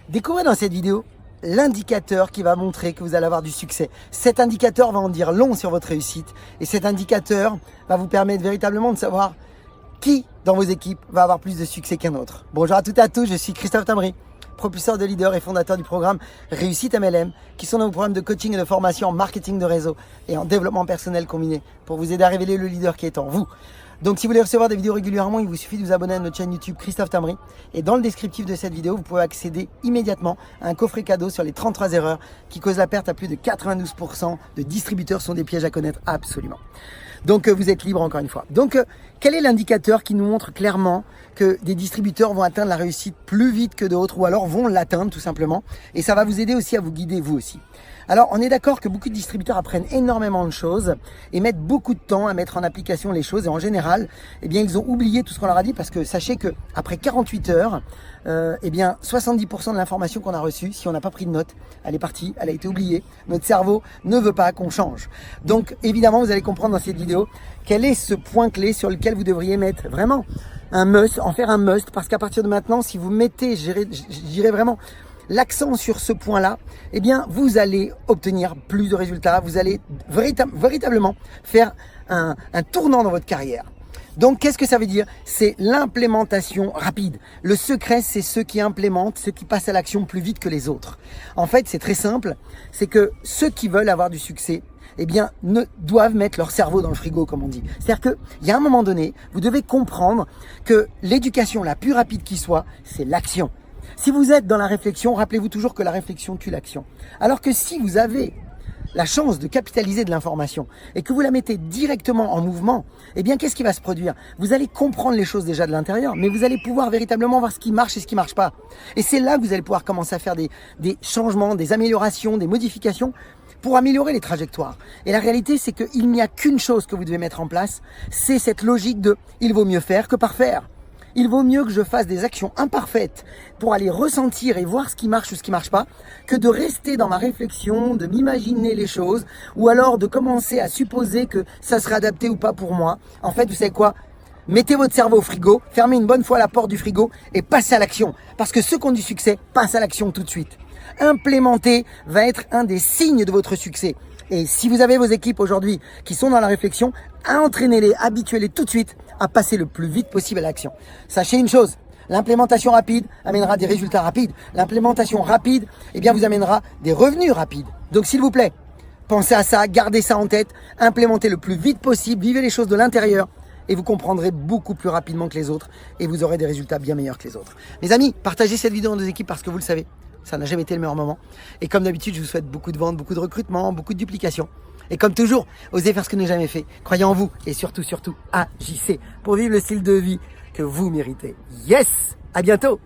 Découvrez dans cette vidéo l'indicateur qui va montrer que vous allez avoir du succès. Cet indicateur va en dire long sur votre réussite et cet indicateur va vous permettre véritablement de savoir qui dans vos équipes va avoir plus de succès qu'un autre. Bonjour à toutes et à tous, je suis Christophe Tamry, propulseur de leader et fondateur du programme Réussite MLM, qui sont nos programmes de coaching et de formation en marketing de réseau et en développement personnel combiné pour vous aider à révéler le leader qui est en vous. Donc si vous voulez recevoir des vidéos régulièrement, il vous suffit de vous abonner à notre chaîne YouTube Christophe Tamry. Et dans le descriptif de cette vidéo, vous pouvez accéder immédiatement à un coffret cadeau sur les 33 erreurs qui causent la perte à plus de 92% de distributeurs. Sont des pièges à connaître absolument. Donc vous êtes libre encore une fois. Donc quel est l'indicateur qui nous montre clairement que des distributeurs vont atteindre la réussite plus vite que d'autres ou alors vont l'atteindre tout simplement. Et ça va vous aider aussi à vous guider vous aussi. Alors on est d'accord que beaucoup de distributeurs apprennent énormément de choses et mettent beaucoup de temps à mettre en application les choses. Et en général, eh bien, ils ont oublié tout ce qu'on leur a dit parce que sachez que après 48 heures, eh bien 70% de l'information qu'on a reçue, si on n'a pas pris de note, elle est partie, elle a été oubliée. Notre cerveau ne veut pas qu'on change. Donc évidemment, vous allez comprendre dans cette vidéo quel est ce point clé sur lequel vous devriez mettre vraiment un must, en faire un must, parce qu'à partir de maintenant, si vous mettez, je dirais vraiment l'accent sur ce point-là, eh bien, vous allez obtenir plus de résultats. Vous allez véritablement faire un tournant dans votre carrière. Donc, qu'est-ce que ça veut dire? C'est l'implémentation rapide. Le secret, c'est ceux qui implémentent, ceux qui passent à l'action plus vite que les autres. En fait, c'est très simple. C'est que ceux qui veulent avoir du succès, eh bien, ne doivent mettre leur cerveau dans le frigo, comme on dit. C'est-à-dire qu'il y a un moment donné, vous devez comprendre que l'éducation la plus rapide qui soit, c'est l'action. Si vous êtes dans la réflexion, rappelez-vous toujours que la réflexion tue l'action. Alors que si vous avez la chance de capitaliser de l'information et que vous la mettez directement en mouvement, eh bien, qu'est-ce qui va se produire? Vous allez comprendre les choses déjà de l'intérieur, mais vous allez pouvoir véritablement voir ce qui marche et ce qui marche pas. Et c'est là que vous allez pouvoir commencer à faire des changements, des améliorations, des modifications pour améliorer les trajectoires. Et la réalité, c'est qu'il n'y a qu'une chose que vous devez mettre en place, c'est cette logique de « il vaut mieux faire que parfaire ». Il vaut mieux que je fasse des actions imparfaites pour aller ressentir et voir ce qui marche ou ce qui marche pas, que de rester dans ma réflexion, de m'imaginer les choses, ou alors de commencer à supposer que ça serait adapté ou pas pour moi. En fait, vous savez quoi? Mettez votre cerveau au frigo, fermez une bonne fois la porte du frigo et passez à l'action. Parce que ceux qui ont du succès passent à l'action tout de suite. Implémenter va être un des signes de votre succès. Et si vous avez vos équipes aujourd'hui qui sont dans la réflexion, entraînez-les, habituez-les tout de suite à passer le plus vite possible à l'action. Sachez une chose, l'implémentation rapide amènera des résultats rapides. L'implémentation rapide, eh bien, vous amènera des revenus rapides. Donc, s'il vous plaît, pensez à ça, gardez ça en tête, implémentez le plus vite possible, vivez les choses de l'intérieur et vous comprendrez beaucoup plus rapidement que les autres et vous aurez des résultats bien meilleurs que les autres. Mes amis, partagez cette vidéo dans nos équipes parce que vous le savez, ça n'a jamais été le meilleur moment. Et comme d'habitude, je vous souhaite beaucoup de ventes, beaucoup de recrutement, beaucoup de duplication. Et comme toujours, osez faire ce que vous n'avez jamais fait. Croyez en vous et surtout, agissez pour vivre le style de vie que vous méritez. Yes! À bientôt!